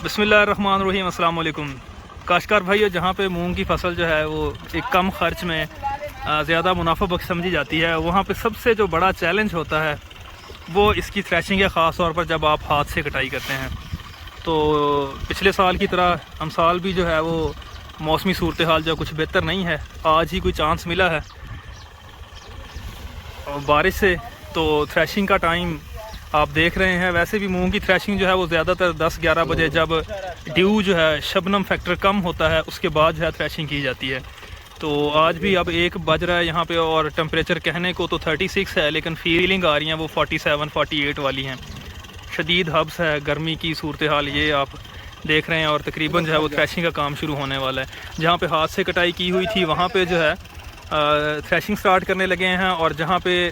बिस्मिल्लाहिर्रहमानिर्रहीम, अस्सलाम वालेकुम। काश्तकार भाइयों, जहाँ पे मूंग की फसल जो है वो एक कम खर्च में ज़्यादा मुनाफा बख्श समझी जाती है, वहाँ पे सबसे जो बड़ा चैलेंज होता है वो इसकी थ्रेशिंग है, ख़ास तौर पर जब आप हाथ से कटाई करते हैं। तो पिछले साल की तरह हम साल भी जो है वो मौसमी सूरत हाल जो कुछ बेहतर नहीं है। आज ही कोई चांस मिला है बारिश से, तो थ्रेशिंग का टाइम आप देख रहे हैं। वैसे भी मूंग की थ्रेशिंग जो है वो ज़्यादातर 10-11 बजे, जब ड्यू जो है शबनम फैक्टर कम होता है, उसके बाद जो है थ्रेशिंग की जाती है। तो आज भी अब 1 बज रहा है यहाँ पे, और टेम्परेचर कहने को तो 36 है, लेकिन फीलिंग आ रही है वो 47-48 वाली हैं। शदीद हब्स है, गर्मी की सूरत हाल ये आप देख रहे हैं। और तकरीबन जो है वो थ्रेशिंग का काम शुरू होने वाला है। जहाँ पे हाथ से कटाई की हुई थी वहाँ पे जो है थ्रेशिंग स्टार्ट करने लगे हैं, और जहाँ पे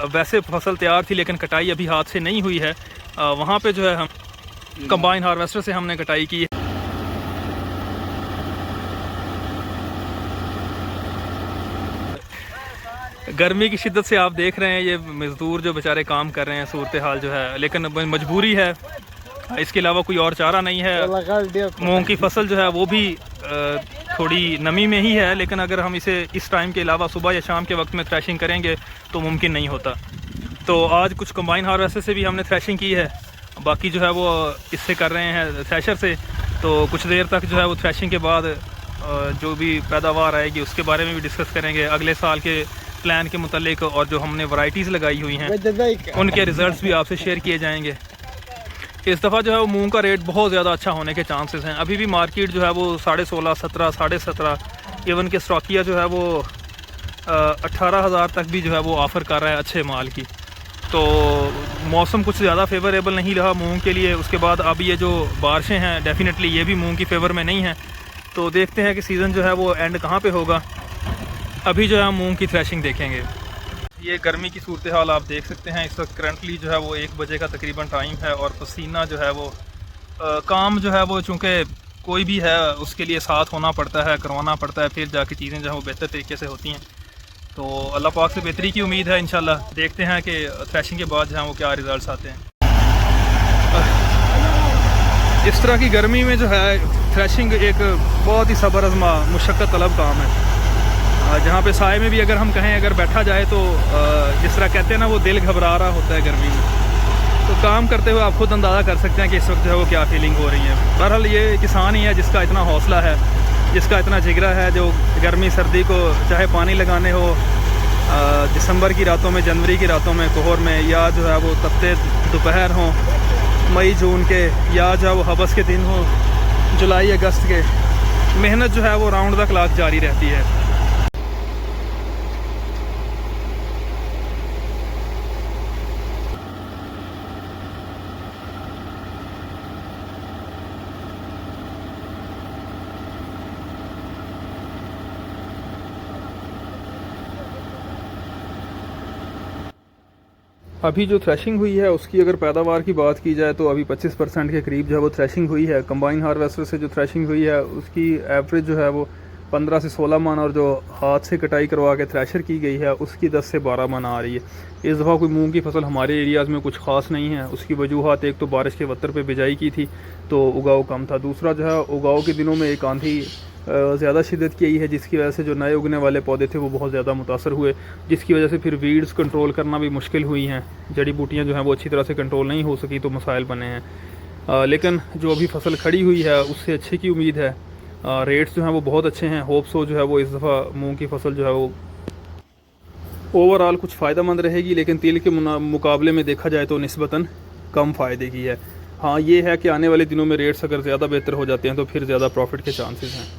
वैसे फसल तैयार थी लेकिन कटाई अभी हाथ से नहीं हुई है, वहाँ पे जो है हम कंबाइन हार्वेस्टर से हमने कटाई की है। गर्मी की शिद्दत से आप देख रहे हैं ये मज़दूर जो बेचारे काम कर रहे हैं, सूरत हाल जो है, लेकिन मजबूरी है, इसके अलावा कोई और चारा नहीं है। मूंग की फसल जो है वो भी थोड़ी नमी में ही है, लेकिन अगर हम इसे इस टाइम के अलावा सुबह या शाम के वक्त में थ्रेशिंग करेंगे तो मुमकिन नहीं होता। तो आज कुछ कंबाइन हार्वेस्टर से भी हमने थ्रेशिंग की है, बाकी जो है वो इससे कर रहे हैं थ्रेशर से। तो कुछ देर तक जो है वो थ्रेशिंग के बाद जो भी पैदावार आएगी उसके बारे में भी डिस्कस करेंगे, अगले साल के प्लान के मुतालिक, और जो हमने वैरायटीज़ लगाई हुई हैं उनके रिज़ल्ट्स भी आपसे शेयर किए जाएंगे। इस दफ़ा जो है वो मूंग का रेट बहुत ज़्यादा अच्छा होने के चांसेस हैं। अभी भी मार्केट जो है वो 16.5, 17, 17.5, इवन के स्टॉकिया जो है वो 18,000 तक भी जो है वो ऑफ़र कर रहा है अच्छे माल की। तो मौसम कुछ ज़्यादा फेवरेबल नहीं रहा मूंग के लिए। उसके बाद अब ये जो बारिशें हैं डेफिनेटली ये भी मूंग की फेवर में नहीं हैं। तो देखते हैं कि सीज़न जो है वो एंड कहाँ पे होगा। अभी जो है हम मूंग की थ्रेशिंग देखेंगे। ये गर्मी की सूरत हाल आप देख सकते हैं। इस वक्त करंटली जो है वो 1 बजे का तकरीबन टाइम है, और पसीना जो है वो काम जो है वो चूँकि कोई भी है उसके लिए साथ होना पड़ता है, करवाना पड़ता है, फिर जाके चीज़ें जो है वो बेहतर तरीके से होती हैं। तो अल्लाह पाक से बेहतरी की उम्मीद है इंशाल्लाह। देखते हैं कि थ्रेशिंग के बाद जो है वो क्या रिज़ल्ट आते हैं। इस तरह की गर्मी में जो है थ्रेशिंग एक बहुत ही सब्र आज़मा मुशक्क़त तलब काम है। जहाँ पे साए में भी अगर हम कहें अगर बैठा जाए तो जिस तरह कहते हैं ना वो दिल घबरा रहा होता है गर्मी में। तो काम करते हुए आप खुद अंदाज़ा कर सकते हैं कि इस वक्त जो है वो क्या फीलिंग हो रही है। बहरहाल ये किसान ही है जिसका इतना हौसला है, जिसका इतना जिगरा है, जो गर्मी सर्दी को चाहे पानी लगाने हो दिसंबर की रातों में, जनवरी की रातों में, कोहर में, या जो है वो तपते दोपहर हों मई जून के, या जो है वो हबस के दिन हो जुलाई अगस्त के, मेहनत जो है वो राउंड द क्लॉक जारी रहती है। अभी जो थ्रेशिंग हुई है उसकी अगर पैदावार की बात की जाए तो अभी 25% के करीब जो है वो थ्रेशिंग हुई है। कंबाइन हार्वेस्टर से जो थ्रेशिंग हुई है उसकी एवरेज जो है वो 15 से 16 मन, और जो हाथ से कटाई करवा के थ्रेशर की गई है उसकी 10 से 12 मन आ रही है। इस दफ़ा कोई मूंग की फसल हमारे एरियाज़ में कुछ ख़ास नहीं है। उसकी वजूहत एक तो बारिश के वत्तर पे बिजाई की थी तो उगाव कम था, दूसरा जो है उगाव के दिनों में एक आंधी ज़्यादा शिद्दत की है, जिसकी वजह से जो नए उगने वाले पौधे थे वो बहुत ज़्यादा मुतासर हुए, जिसकी वजह से फिर वीड्स कंट्रोल करना भी मुश्किल हुई हैं। जड़ी बूटियाँ जो हैं वो अच्छी तरह से कंट्रोल नहीं हो सकी, तो मसाइल बने हैं। लेकिन जो अभी फसल खड़ी हुई है उससे अच्छे की उम्मीद है। रेट्स जो हैं वो बहुत अच्छे हैं। होप सो जो है वो इस दफ़ा मूंग की फसल जो है वो ओवरऑल कुछ फ़ायदेमंद रहेगी, लेकिन तिल के मुकाबले में देखा जाए तो निस्बतन कम फ़ायदे की है। हाँ, ये है कि आने वाले दिनों में रेट्स अगर ज़्यादा बेहतर हो जाते हैं तो फिर ज़्यादा प्रॉफिट के चांसेस हैं।